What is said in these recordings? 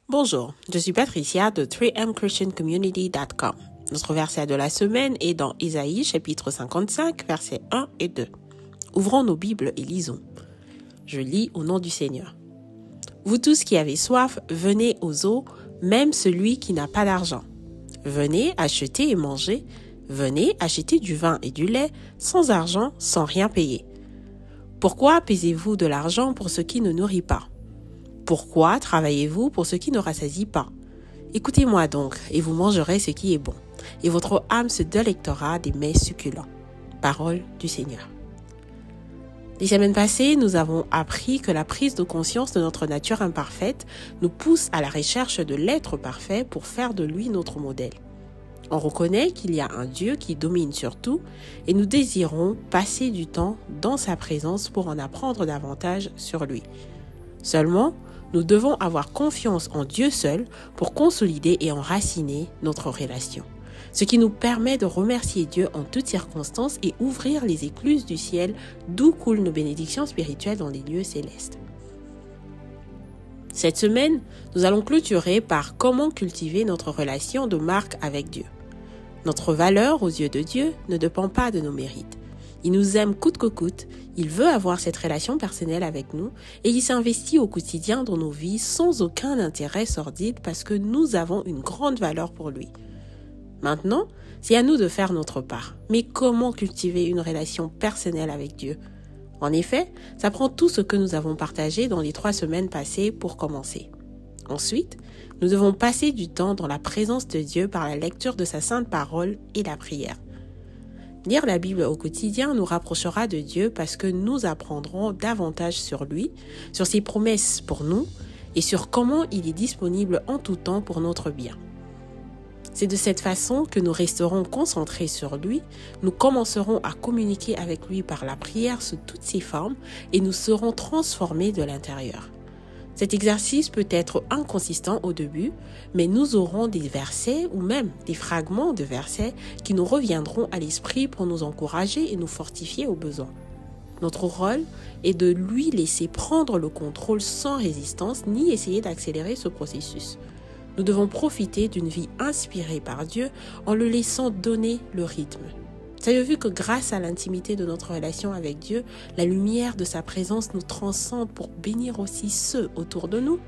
Bonjour, je suis Patricia de 3mchristiancommunity.com. Notre verset de la semaine est dans Ésaïe chapitre 55, versets 1 et 2. Ouvrons nos Bibles et lisons. Je lis au nom du Seigneur. Vous tous qui avez soif, venez aux eaux, même celui qui n'a pas d'argent. Venez acheter et manger, venez acheter du vin et du lait, sans argent, sans rien payer. Pourquoi payez-vous de l'argent pour ce qui ne nourrit pas? Pourquoi travaillez-vous pour ce qui ne rassasie pas? Écoutez-moi donc, et vous mangerez ce qui est bon, et votre âme se délectera des mets succulents. Parole du Seigneur. Les semaines passées, nous avons appris que la prise de conscience de notre nature imparfaite nous pousse à la recherche de l'être parfait pour faire de lui notre modèle. On reconnaît qu'il y a un Dieu qui domine sur tout et nous désirons passer du temps dans sa présence pour en apprendre davantage sur lui. Seulement, nous devons avoir confiance en Dieu seul pour consolider et enraciner notre relation. Ce qui nous permet de remercier Dieu en toutes circonstances et ouvrir les écluses du ciel d'où coulent nos bénédictions spirituelles dans les lieux célestes. Cette semaine, nous allons clôturer par comment cultiver notre relation de marque avec Dieu. Notre valeur aux yeux de Dieu ne dépend pas de nos mérites. Il nous aime coûte que coûte, il veut avoir cette relation personnelle avec nous et il s'investit au quotidien dans nos vies sans aucun intérêt sordide parce que nous avons une grande valeur pour lui. Maintenant, c'est à nous de faire notre part. Mais comment cultiver une relation personnelle avec Dieu? En effet, ça prend tout ce que nous avons partagé dans les 3 semaines passées pour commencer. Ensuite, nous devons passer du temps dans la présence de Dieu par la lecture de sa sainte parole et la prière. Lire la Bible au quotidien nous rapprochera de Dieu parce que nous apprendrons davantage sur lui, sur ses promesses pour nous et sur comment il est disponible en tout temps pour notre bien. C'est de cette façon que nous resterons concentrés sur lui, nous commencerons à communiquer avec lui par la prière sous toutes ses formes et nous serons transformés de l'intérieur. Cet exercice peut être inconsistant au début, mais nous aurons des versets ou même des fragments de versets qui nous reviendront à l'esprit pour nous encourager et nous fortifier au besoin. Notre rôle est de lui laisser prendre le contrôle sans résistance ni essayer d'accélérer ce processus. Nous devons profiter d'une vie inspirée par Dieu en le laissant donner le rythme. Savez-vous que grâce à l'intimité de notre relation avec Dieu, la lumière de sa présence nous transcende pour bénir aussi ceux autour de nous?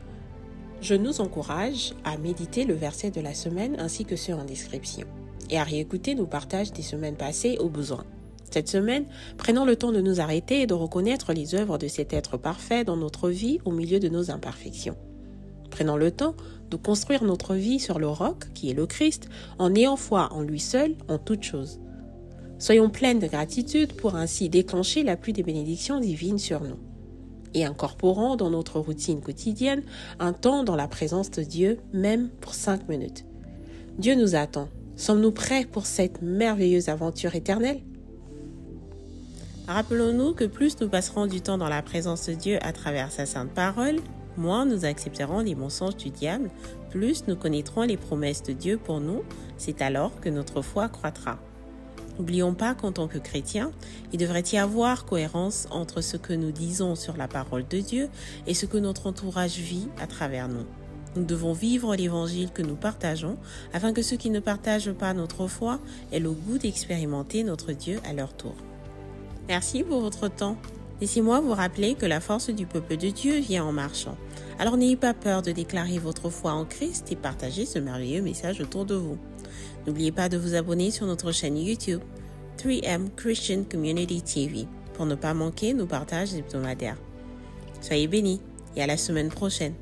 Je nous encourage à méditer le verset de la semaine ainsi que ceux en description et à réécouter nos partages des semaines passées au besoin. Cette semaine, prenons le temps de nous arrêter et de reconnaître les œuvres de cet être parfait dans notre vie au milieu de nos imperfections. Prenons le temps de construire notre vie sur le roc qui est le Christ en ayant foi en lui seul en toutes choses. Soyons pleines de gratitude pour ainsi déclencher la pluie des bénédictions divines sur nous. Et incorporons dans notre routine quotidienne un temps dans la présence de Dieu, même pour 5 minutes. Dieu nous attend. Sommes-nous prêts pour cette merveilleuse aventure éternelle? Rappelons-nous que plus nous passerons du temps dans la présence de Dieu à travers sa sainte parole, moins nous accepterons les mensonges du diable, plus nous connaîtrons les promesses de Dieu pour nous, c'est alors que notre foi croîtra. N'oublions pas qu'en tant que chrétiens, il devrait y avoir cohérence entre ce que nous disons sur la parole de Dieu et ce que notre entourage vit à travers nous. Nous devons vivre l'évangile que nous partageons afin que ceux qui ne partagent pas notre foi aient le goût d'expérimenter notre Dieu à leur tour. Merci pour votre temps. Laissez-moi vous rappeler que la force du peuple de Dieu vient en marchant. Alors n'ayez pas peur de déclarer votre foi en Christ et partager ce merveilleux message autour de vous. N'oubliez pas de vous abonner sur notre chaîne YouTube 3M Christian Community TV pour ne pas manquer nos partages hebdomadaires. Soyez bénis et à la semaine prochaine.